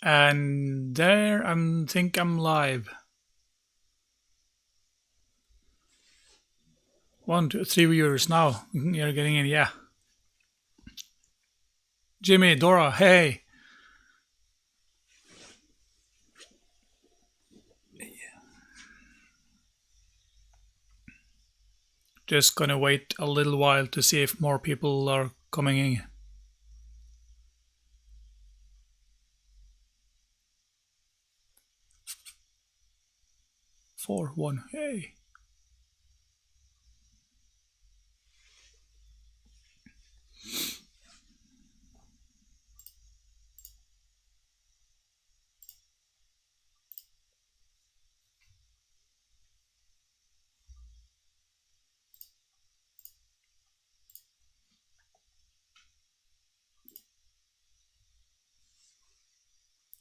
And there, I think I'm live. 1, 2, 3 viewers now. You're getting in, yeah. Jimmy, Dora, hey. Just gonna wait a little while to see if more people are coming in. 4, 1, hey.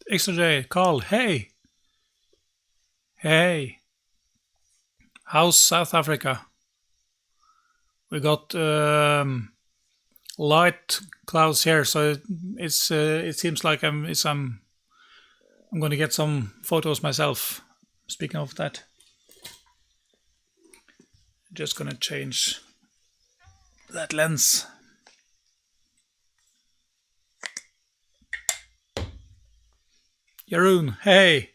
Extra J, Carl, hey. Hey. How's South Africa? We got light clouds here, so it seems like I'm going to get some photos myself. Speaking of that, just gonna change that lens. Jeroen, hey.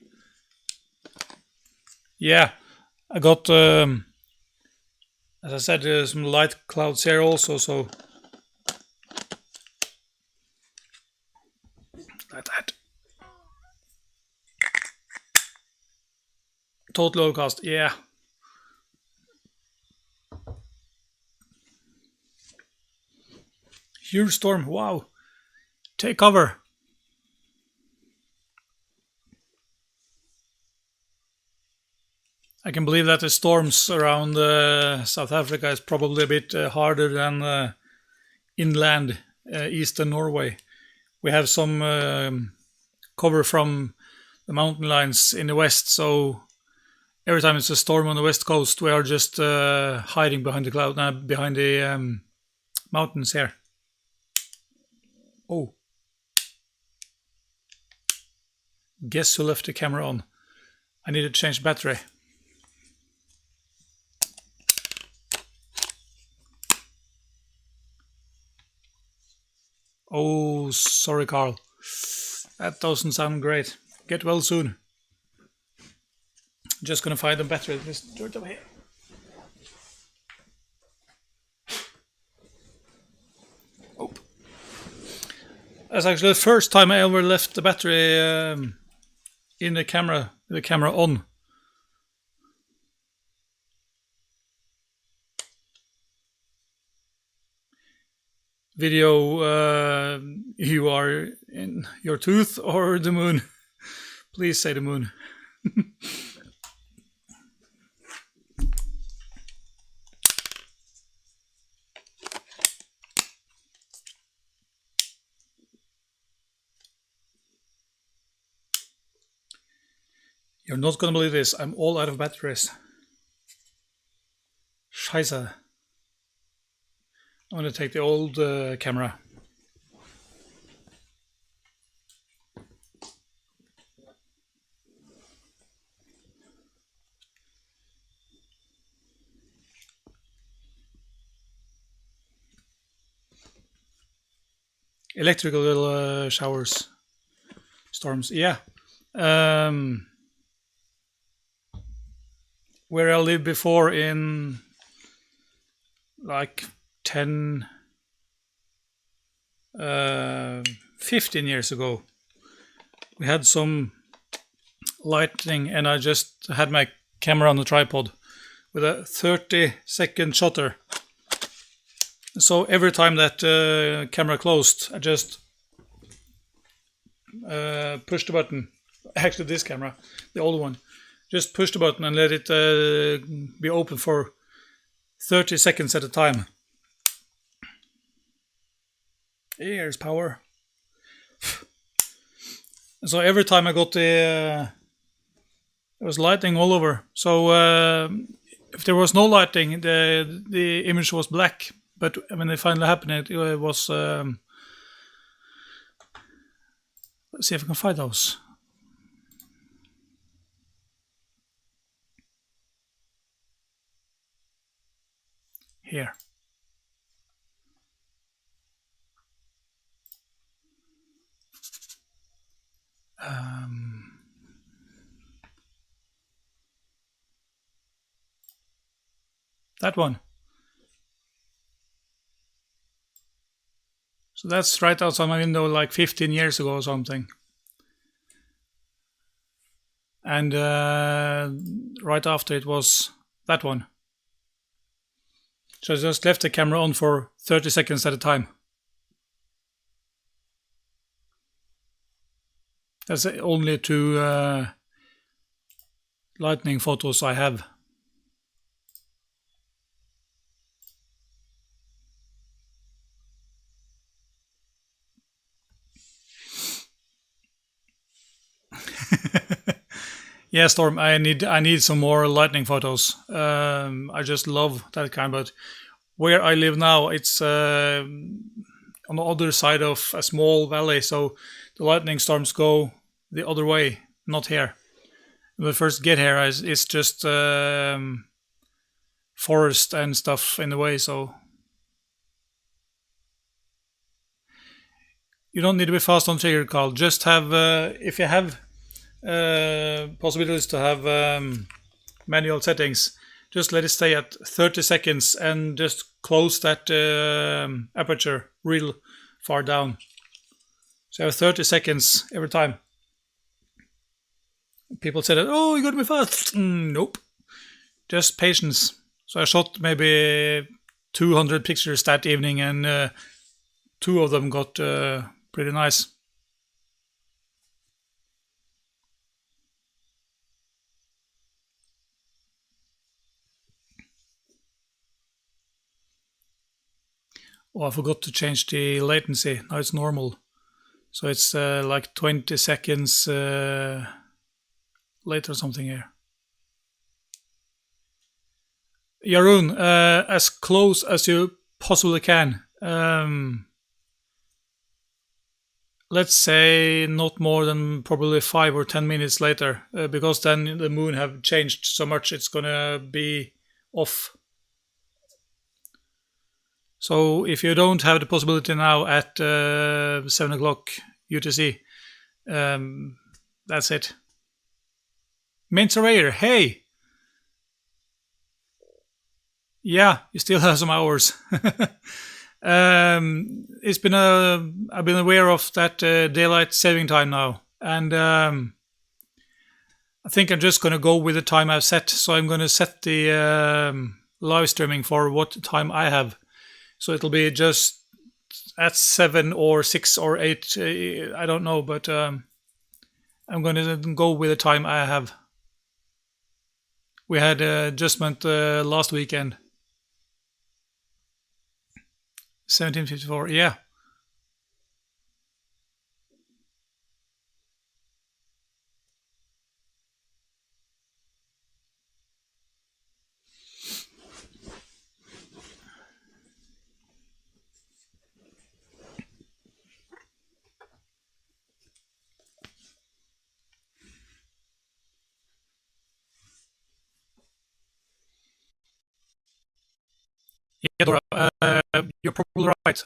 Yeah, I got, as I said, some light clouds here also, so like that. Total overcast, yeah. Huge storm, wow. Take cover. I can believe that the storms around South Africa is probably a bit harder than inland eastern Norway. We have some cover from the mountain lines in the west, so every time it's a storm on the west coast, we are just hiding behind the cloud, behind the mountains here. Oh. Guess who left the camera on? I need to change battery. Oh, sorry, Carl. That doesn't sound great. Get well soon. Just gonna find a battery. Just do it over here. Oh. That's actually the first time I ever left the battery in the camera on. Video, you are in your tooth or the moon? Please say the moon. You're not gonna believe this. I'm all out of batteries. Scheiße. I'm gonna take the old camera. Electrical showers, storms. Yeah. Where I lived before in like 10, 15 years ago, we had some lightning, and I just had my camera on the tripod with a 30-second shutter. So every time that camera closed, I just pushed the button. Actually, this camera, the old one, just push the button and let it be open for 30 seconds at a time. Here's power. So every time I got there was lighting all over. So if there was no lighting, the image was black. But when it finally happened, it was Let's see if I can find those. Here. That one. So that's right outside my window like 15 years ago or something. And right after it was that one. So I just left the camera on for 30 seconds at a time. That's the only two lightning photos I have. Yeah, Storm, I need some more lightning photos. I just love that kind, but where I live now, it's on the other side of a small valley, so the lightning storms go the other way, not here. When we first get here, it's just forest and stuff in the way, so you don't need to be fast on trigger, Carl. Just have, if you have possibilities to have manual settings, just let it stay at 30 seconds and just close that aperture real far down. So you have 30 seconds every time. People say that, oh, you got to be fast. Nope. Just patience. So I shot maybe 200 pictures that evening, and 2 of them got pretty nice. Oh, I forgot to change the latency. Now it's normal. So it's like 20 seconds later or something here. Yaroon, as close as you possibly can. Let's say not more than probably 5 or 10 minutes later, because then the moon have changed so much it's gonna be off. So if you don't have the possibility now at 7 o'clock UTC, that's it. Main surveyor, hey! Yeah, you still have some hours. It's been I've been aware of that daylight saving time now, and I think I'm just going to go with the time I've set. So I'm going to set the live streaming for what time I have. So it'll be just at 7 or 6 or 8. I don't know, but I'm going to go with the time I have. We had adjustment last weekend. 1754, yeah. Yeah, Dora, you're probably right.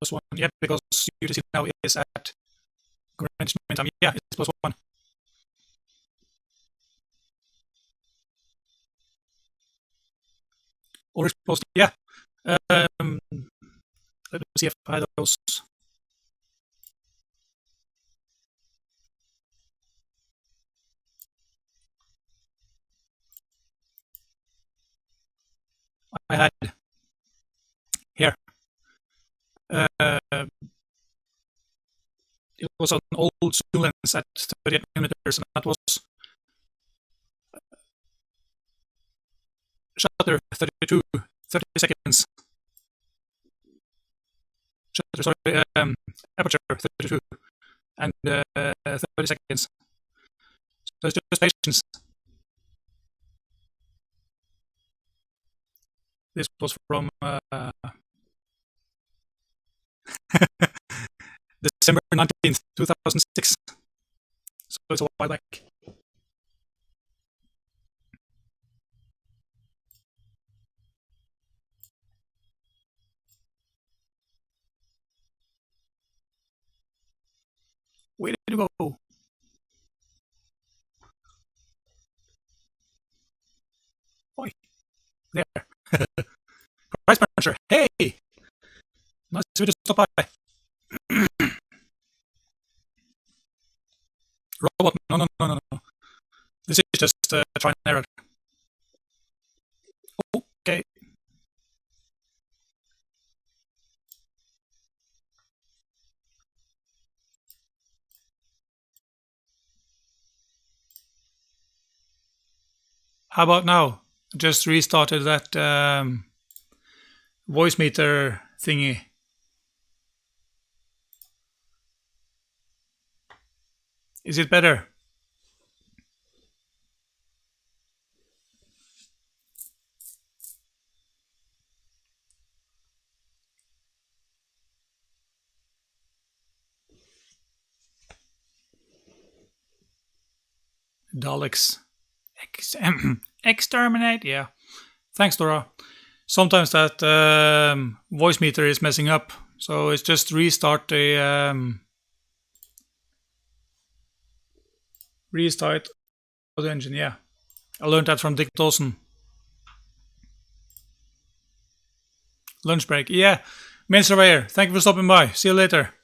Plus one, yeah, because UTC now is at Greenwich Mean Time. Yeah, it's plus one. Or close, yeah. Let me see if I have those. I had here. It was an old zoom lens at 38 millimeters, and that was shutter 32, 30 seconds. Shutter, sorry, aperture 32, and 30 seconds. So it's just patience. This was from December 19th, 2006. So it's a while back. Way to go. Boy, there. Price Puncher. Hey! Nice of you to stop by. Robot. No. This is just try and error. Okay. How about now? Just restarted that Voicemeeter thingy. Is it better? Daleks. Exterminate? Yeah. Thanks, Dora. Sometimes that Voicemeeter is messing up. So it's just restart the engine. Yeah. I learned that from Dick Dawson. Lunch break. Yeah. Main Surveyor, thank you for stopping by. See you later.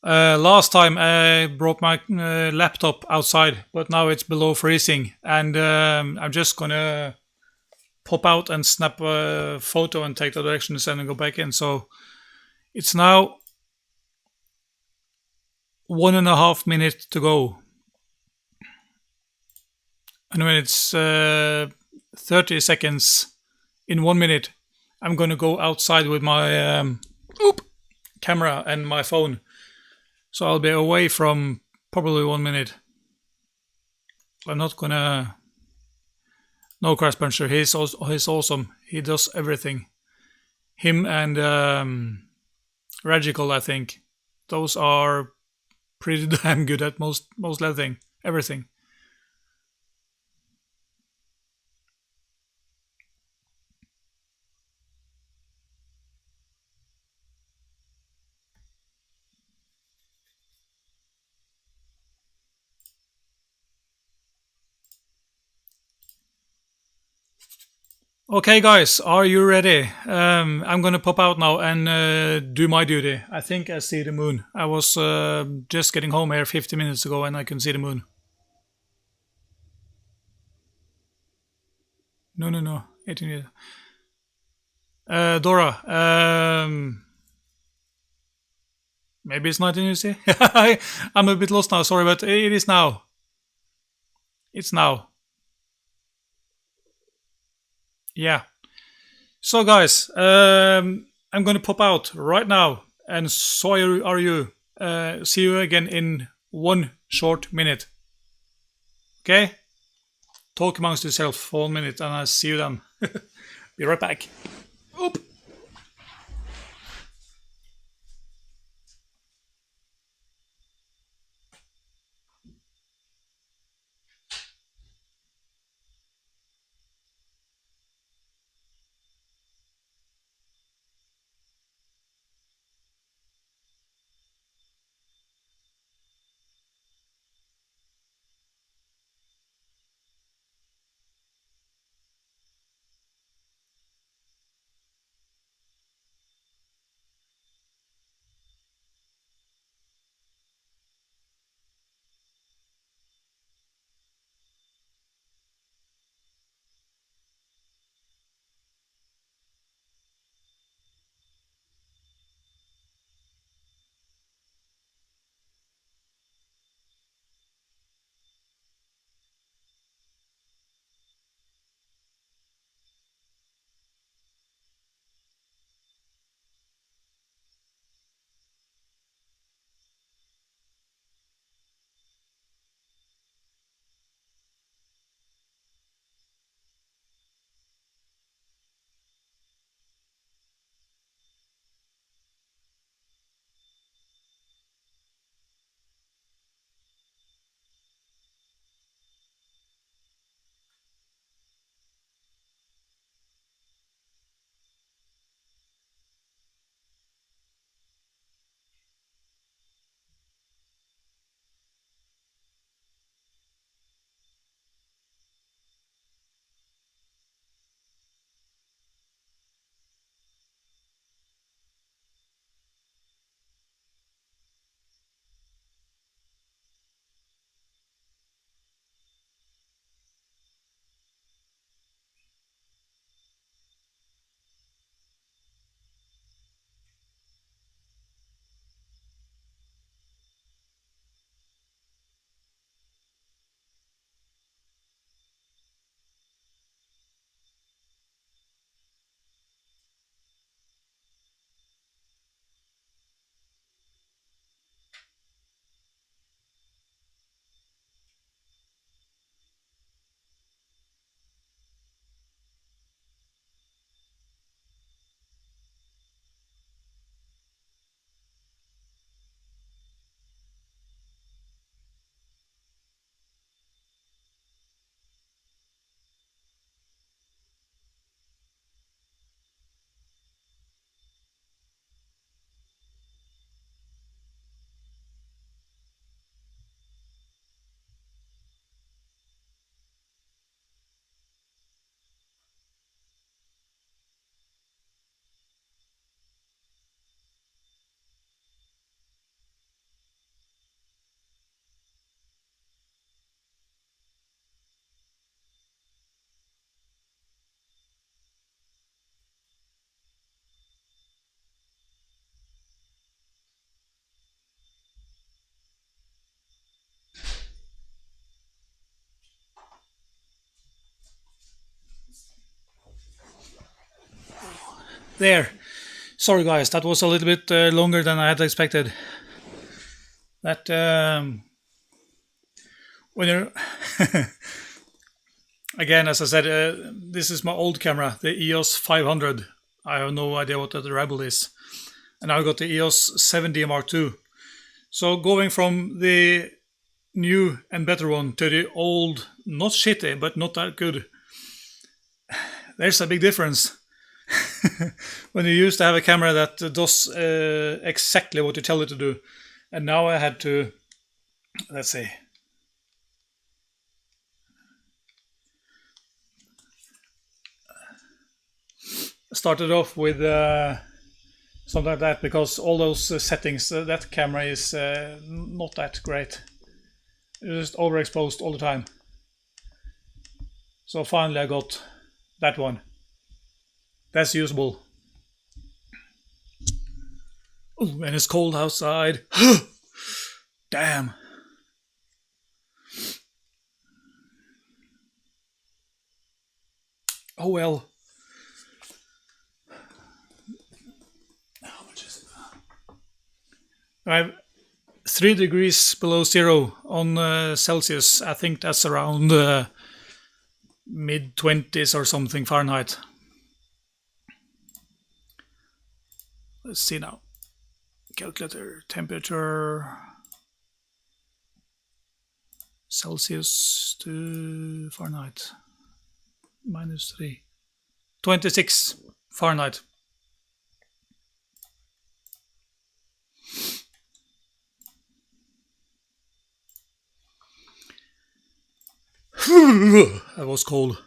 Last time I brought my laptop outside, but now it's below freezing, and I'm just gonna pop out and snap a photo and take the directions and then go back in. So it's now 1.5 minutes to go, and when it's 30 seconds in 1 minute, I'm gonna go outside with my camera and my phone. So I'll be away from probably 1 minute. I'm not gonna. No, Crash Puncher. He's awesome. He does everything. Him and Regical, I think, those are pretty damn good at most everything. Okay, guys, are you ready? I'm gonna pop out now and do my duty. I think I see the moon. I was just getting home here 50 minutes ago and I can see the moon. No. 18 years. Dora, maybe it's 19 years. I'm a bit lost now, sorry, but it is now. It's now. Yeah. So, guys, I'm gonna pop out right now, and so are you. See you again in 1 short minute. Okay? Talk amongst yourself for 1 minute, and I'll see you then. Be right back. Oop. There. Sorry guys, that was a little bit longer than I had expected. That when you're again, as I said, this is my old camera, the EOS 500. I have no idea what the Rebel is, and I've got the EOS 70 Mark II. So going from the new and better one to the old, not shitty, but not that good, there's a big difference. When you used to have a camera that does exactly what you tell it to do, and now I had to, let's see, started off with something like that, because all those settings, that camera is not that great. It's just overexposed all the time. So finally I got that one. That's usable. Oh, and it's cold outside. Damn. Oh well. How much is it? I have 3 degrees below zero on Celsius. I think that's around mid 20s or something Fahrenheit. Let's see now. Calculator, temperature, Celsius to Fahrenheit, -3, 26 Fahrenheit. That was cold.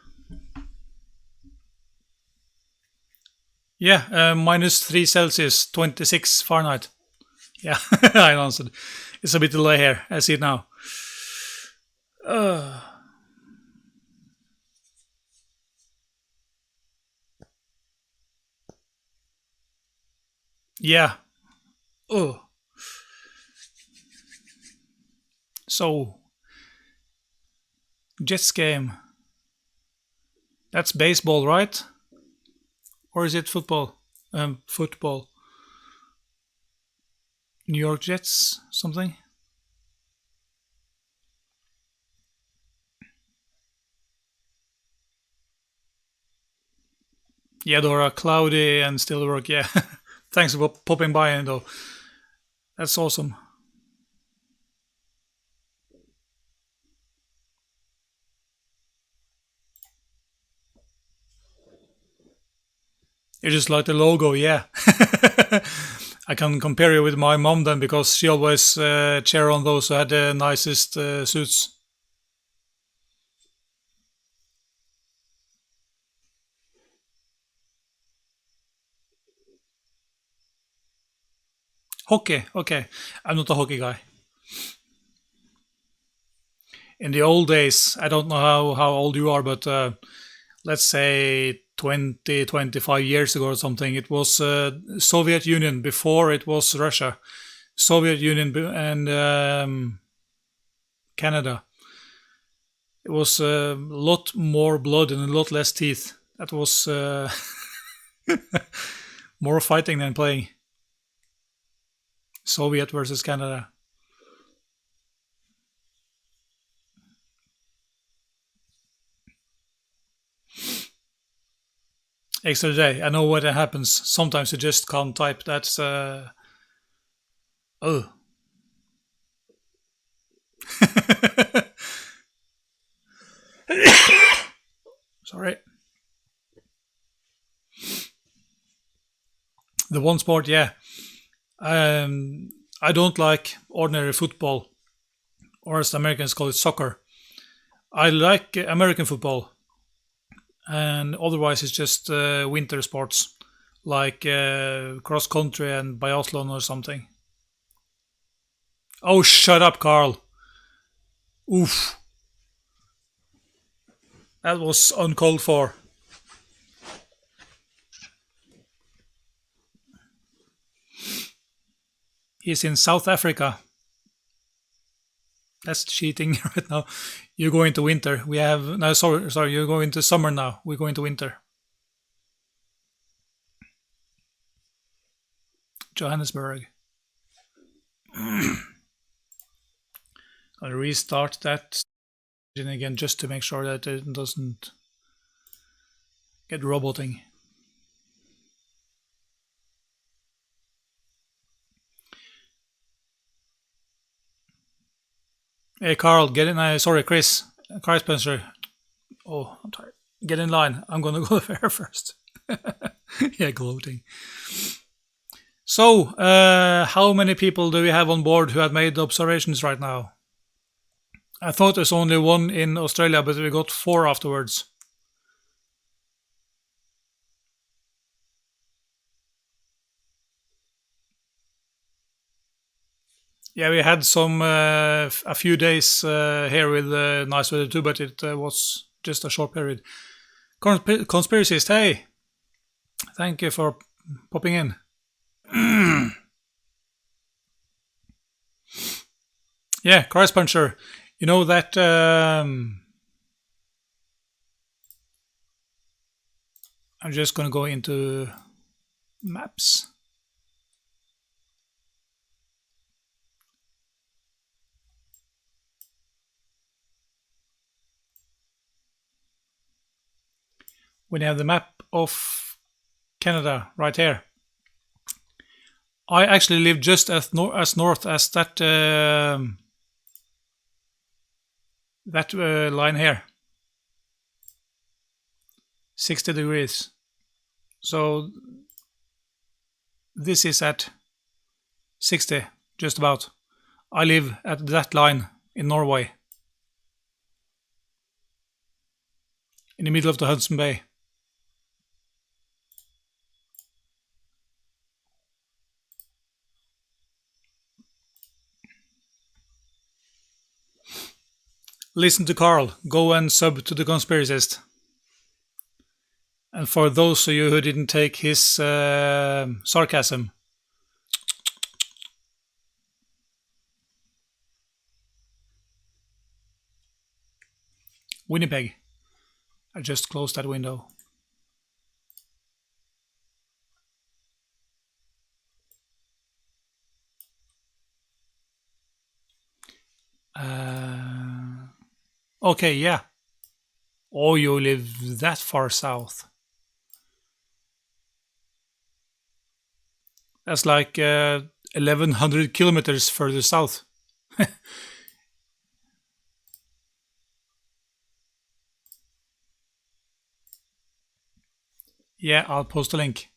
Yeah, -3 Celsius, 26 Fahrenheit. Yeah, I answered. It's a bit delay here. I see it now. Yeah. Oh. So, Jets game. That's baseball, right? Or is it football? Football. New York Jets, something? Yeah, Dora, cloudy and still work, yeah. Thanks for popping by, though. That's awesome. You just like the logo, yeah. I can compare you with my mom then, because she always cheer on those who had the nicest suits. Hockey, okay. I'm not a hockey guy. In the old days, I don't know how old you are, but let's say 20, 25 years ago or something, it was Soviet Union before it was Russia. Soviet Union and Canada. It was a lot more blood and a lot less teeth. That was more fighting than playing. Soviet versus Canada. Extra day. I know what happens. Sometimes you just can't type. That's oh. Sorry. The one sport, yeah. I don't like ordinary football, or as the Americans call it, soccer. I like American football, and otherwise it's just winter sports like cross country and biathlon or something. Oh, shut up, Carl. Oof. That was uncalled for. He's in South Africa. That's cheating right now. You're going to winter. We have no. Sorry. You're going to summer now. We're going to winter. Johannesburg. I'll restart that again just to make sure that it doesn't get roboting. Hey Carl, get in. Sorry, Chris Spencer. Oh, I'm tired. Get in line. I'm gonna go there first. Yeah, gloating. So, how many people do we have on board who have made observations right now? I thought there's only one in Australia, but we got 4 afterwards. Yeah, we had a few days here with nice weather too, but it was just a short period. Conspiracist, hey! Thank you for popping in. Yeah, Christ Puncher. You know that I'm just gonna go into maps. We have the map of Canada right here. I actually live just as north as that line here. 60 degrees. So this is at 60, just about. I live at that line in Norway, in the middle of the Hudson Bay. Listen to Carl. Go and sub to the Conspiracist. And for those of you who didn't take his sarcasm, Winnipeg. I just closed that window. Okay, yeah. Oh, you live that far south. That's like 1,100 kilometers further south. Yeah, I'll post a link.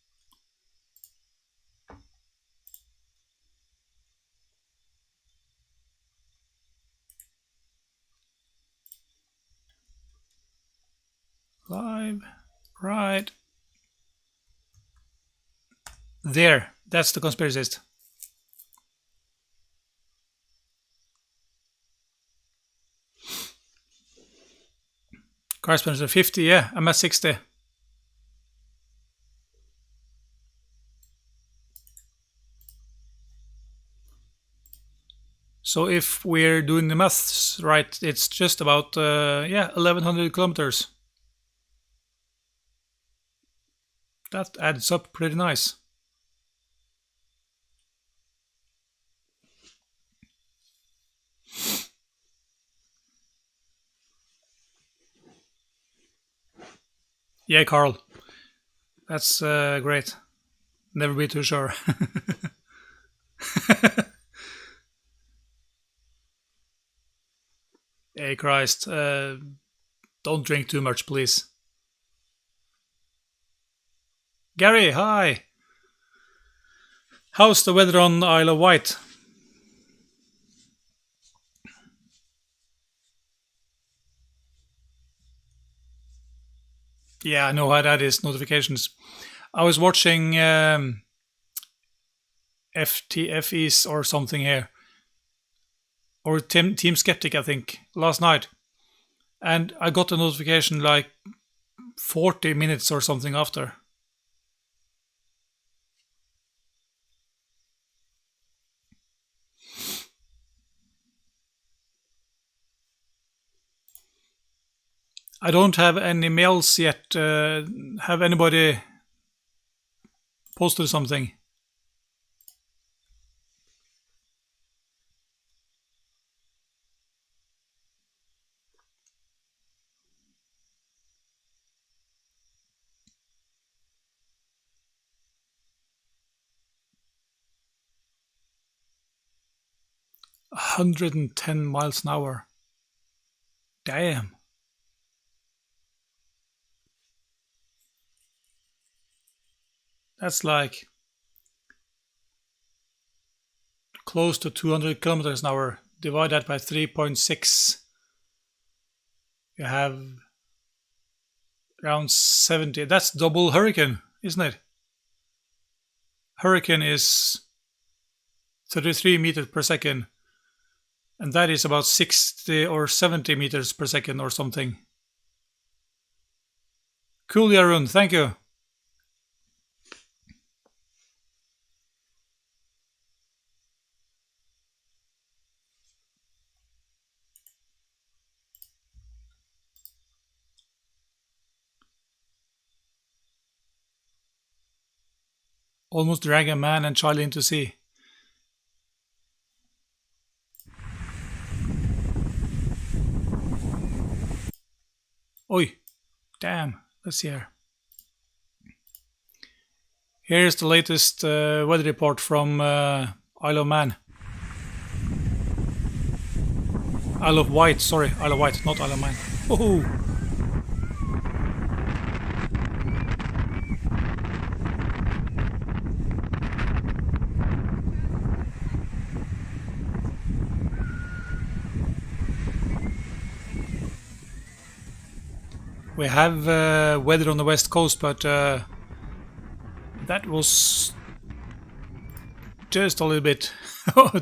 Live, right there. That's the Conspiracist. Correspondence 50, yeah, I'm at 60. So if we're doing the maths right, it's just about 1,100 kilometers. That adds up pretty nice. Yeah, Carl. That's great. Never be too sure. Hey, Christ. Don't drink too much, please. Gary, hi. How's the weather on Isle of Wight? Yeah, I know how that is, notifications. I was watching FTFEs or something here. Or Team Skeptic, I think, last night. And I got a notification like 40 minutes or something after. I don't have any mails yet. Have anybody posted something? 110 miles an hour. Damn. That's like close to 200 kilometers an hour. Divide that by 3.6. You have around 70. That's double Hurricane, isn't it? Hurricane is 33 meters per second. And that is about 60 or 70 meters per second or something. Cool, Yarun. Thank you. Almost drag a man and child into sea. Oi. Damn. Let's see here. Here's the latest weather report from Isle of Man. Isle of Wight, sorry. Isle of Wight, not Isle of Man. Woohoo! We have weather on the west coast, but that was just a little bit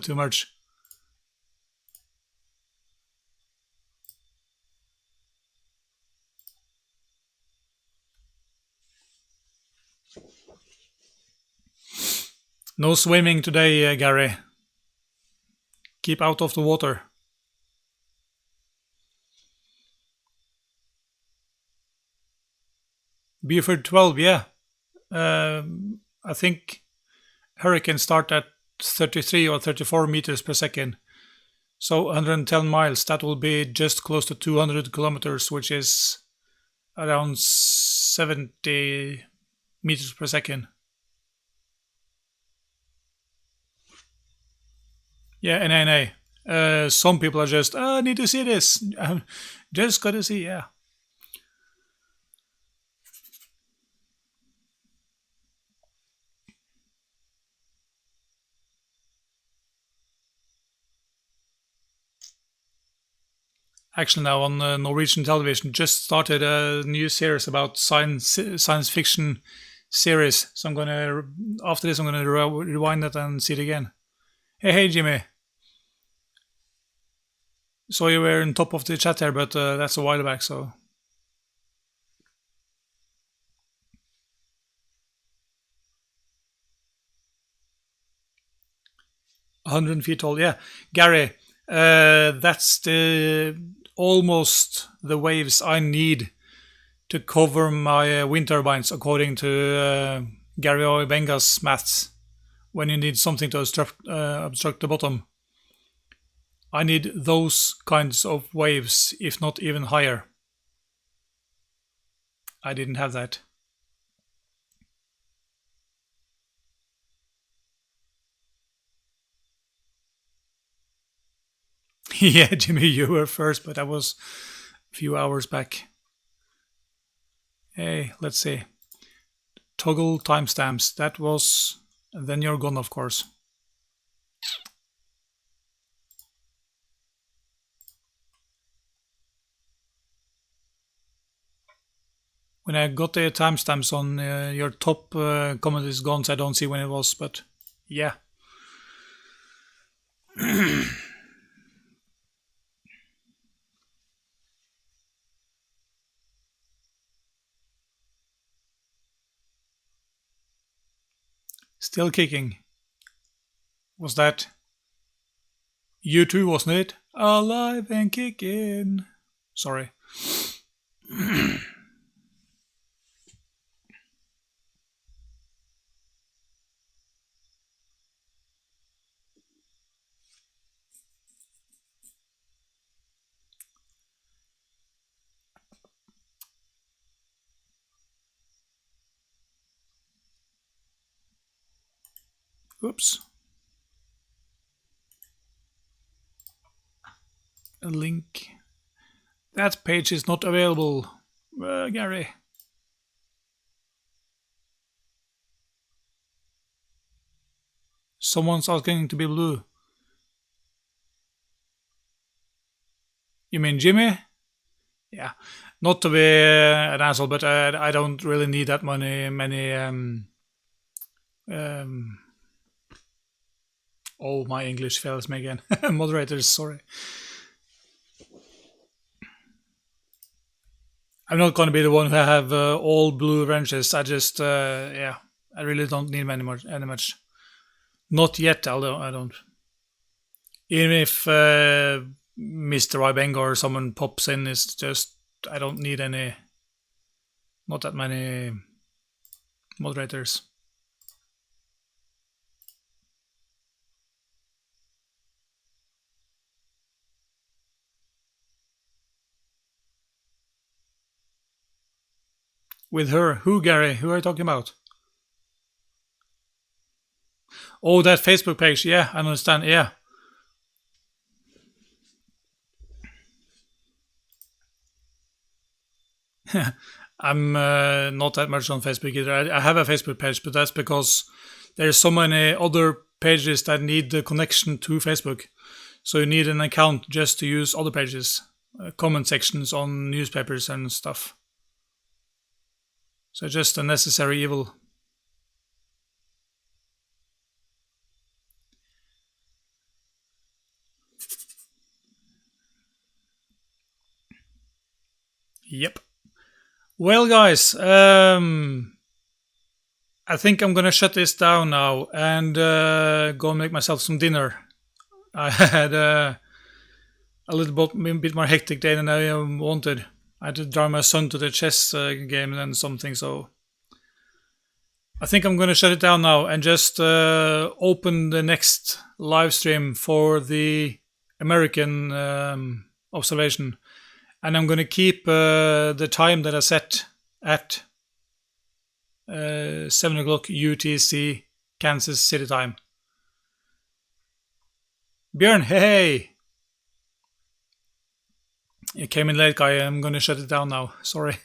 too much. No swimming today, Gary. Keep out of the water. Beaufort 12, yeah. I think hurricanes start at 33 or 34 meters per second. So 110 miles, that will be just close to 200 kilometers, which is around 70 meters per second. Yeah, NNA. Some people are just, I need to see this. Just gotta see, yeah. Actually, now on Norwegian television, just started a new series about science fiction series. So I'm gonna, after this, I'm gonna rewind it and see it again. Hey, Jimmy. So you were on top of the chat here, but that's a while back, so. "100 feet tall," yeah. Gary, that's almost the waves I need to cover my wind turbines, according to Gary Oibenga's maths. When you need something to obstruct the bottom, I need those kinds of waves, if not even higher. I didn't have that. Yeah, Jimmy, you were first, but that was a few hours back. Hey, let's see. Toggle timestamps. That was... And then you're gone, of course. When I got the timestamps on your top comment is gone, so I don't see when it was, but yeah. Still kicking. Was that U2, wasn't it? Alive and kicking. Sorry. Oops. a link. That page is not available, Gary. Someone's asking to be blue. You mean Jimmy? Yeah, not to be an asshole, but I don't really need that many. Oh, my English fails me again. Moderators, sorry. I'm not going to be the one who have all blue wrenches. I just, yeah, I really don't need any much. Not yet, although I don't. Even if Mr. Ibenga or someone pops in, it's just, I don't need any, not that many moderators. With her? Who, Gary? Who are you talking about? Oh, that Facebook page. Yeah, I understand. Yeah. I'm not that much on Facebook either. I have a Facebook page, but that's because there's so many other pages that need the connection to Facebook. So you need an account just to use other pages, comment sections on newspapers and stuff. So just a necessary evil. Yep. Well, guys, I think I'm gonna shut this down now and go make myself some dinner. I had a little bit more hectic day than I wanted. I had to drive my son to the chess game and something, so I think I'm gonna shut it down now and just open the next live stream for the American observation. And I'm going to keep the time that I set at 7 o'clock UTC, Kansas City time. Björn, hey! You came in late, guy. I'm going to shut it down now. Sorry.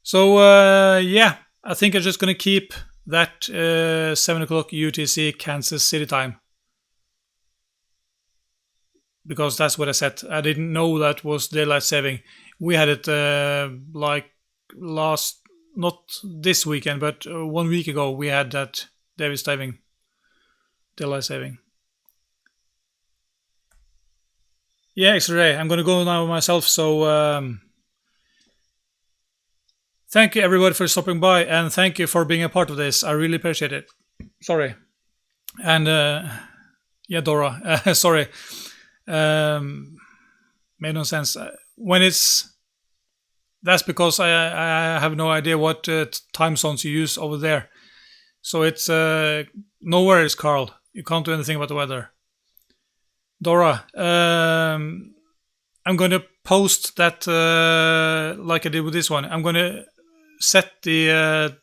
So, yeah, I think I'm just going to keep that 7 o'clock UTC, Kansas City time. Because that's what I said. I didn't know that was daylight saving. We had it like not this weekend, but 1 week ago we had that daylight saving. Yeah, extra day. I'm gonna go now myself. So thank you everybody for stopping by, and thank you for being a part of this. I really appreciate it. Sorry, and yeah, Dora. Sorry. Made no sense. That's because I have no idea what time zones you use over there. So it's no worries, Carl. You can't do anything about the weather. Dora, I'm going to post that like I did with this one. I'm going to set the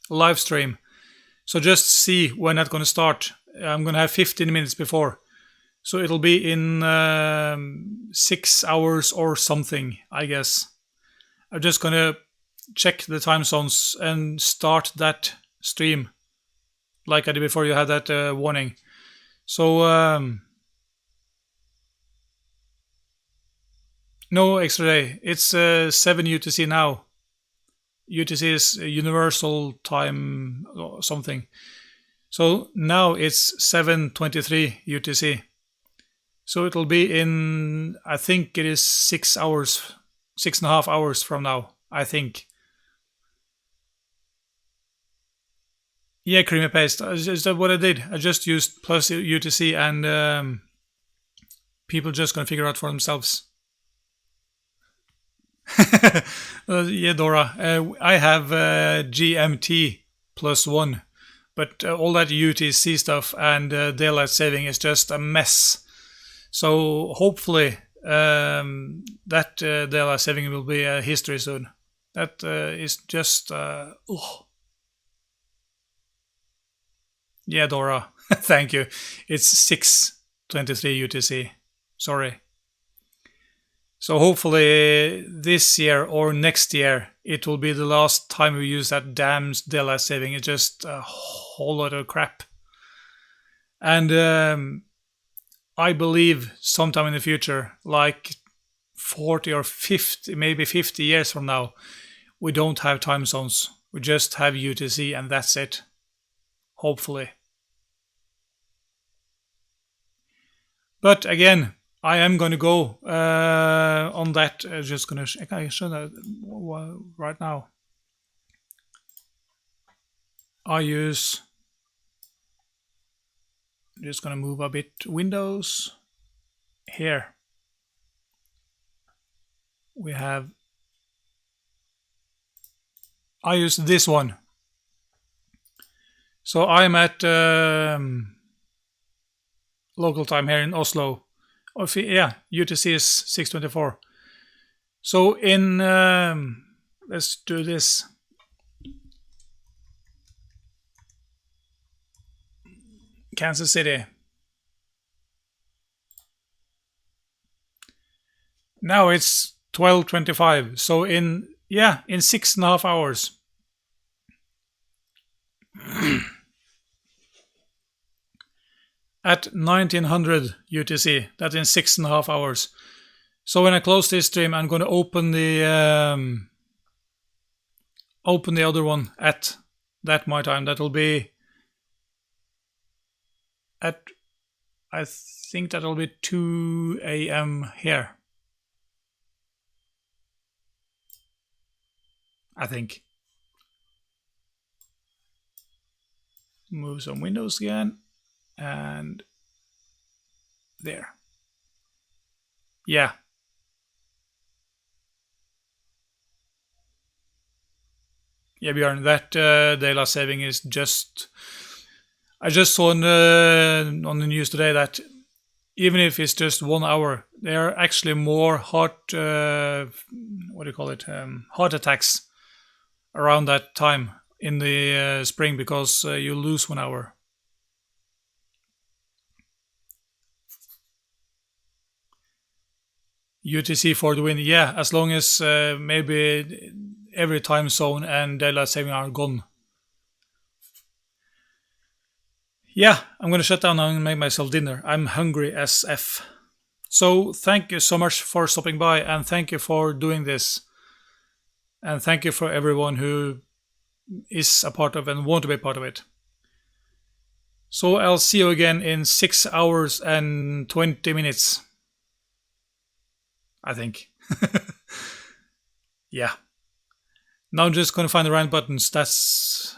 live stream. So just see when that's going to start. I'm going to have 15 minutes before. So it'll be in 6 hours or something, I guess. I'm just going to check the time zones and start that stream like I did before you had that warning. So, no extra day. It's 7 UTC now. UTC is Universal Time or something. So now it's 7:23 UTC. So it'll be in, I think it is 6 hours, 6.5 hours from now, I think. Yeah, creamy paste. Is that what I did? I just used plus UTC and people just gonna figure out for themselves. Yeah, Dora. I have GMT +1, but all that UTC stuff and daylight saving is just a mess. So hopefully that daylight saving will be history soon. That is just Yeah, Dora. Thank you. It's 6:23 UTC. Sorry. So hopefully this year or next year it will be the last time we use that damn daylight saving. It's just a whole lot of crap. And I believe sometime in the future, like 40 or 50, maybe 50 years from now, we don't have time zones. We just have UTC and that's it. Hopefully. But again, I am going to go on that. Just going to, I can show that right now. Just going to move a bit Windows. Here we have, I use this one. So I'm at local time here in Oslo. Yeah, UTC is 6:24. So in, let's do this. Kansas City. Now it's 12:25. So in 6.5 hours. At 1900 UTC, that's in 6.5 hours. So when I close this stream, I'm going to open the other one at that my time. That will be at, I think that'll be 2 a.m. here. I think. Move some windows again. And there. Yeah. Yeah, Björn, that daylight saving is just... I just saw on the news today that even if it's just 1 hour, there are actually more heart attacks around that time in the spring because you lose 1 hour. UTC for the win. Yeah, as long as maybe every time zone and daylight saving are gone. Yeah, I'm going to shut down and make myself dinner. I'm hungry as F. So thank you so much for stopping by and thank you for doing this. And thank you for everyone who is a part of and want to be a part of it. So I'll see you again in 6 hours and 20 minutes. I think. Yeah. Now I'm just going to find the right buttons. That's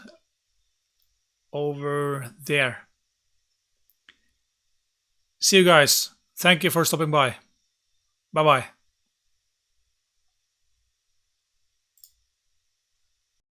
over there. See you guys. Thank you for stopping by. Bye-bye.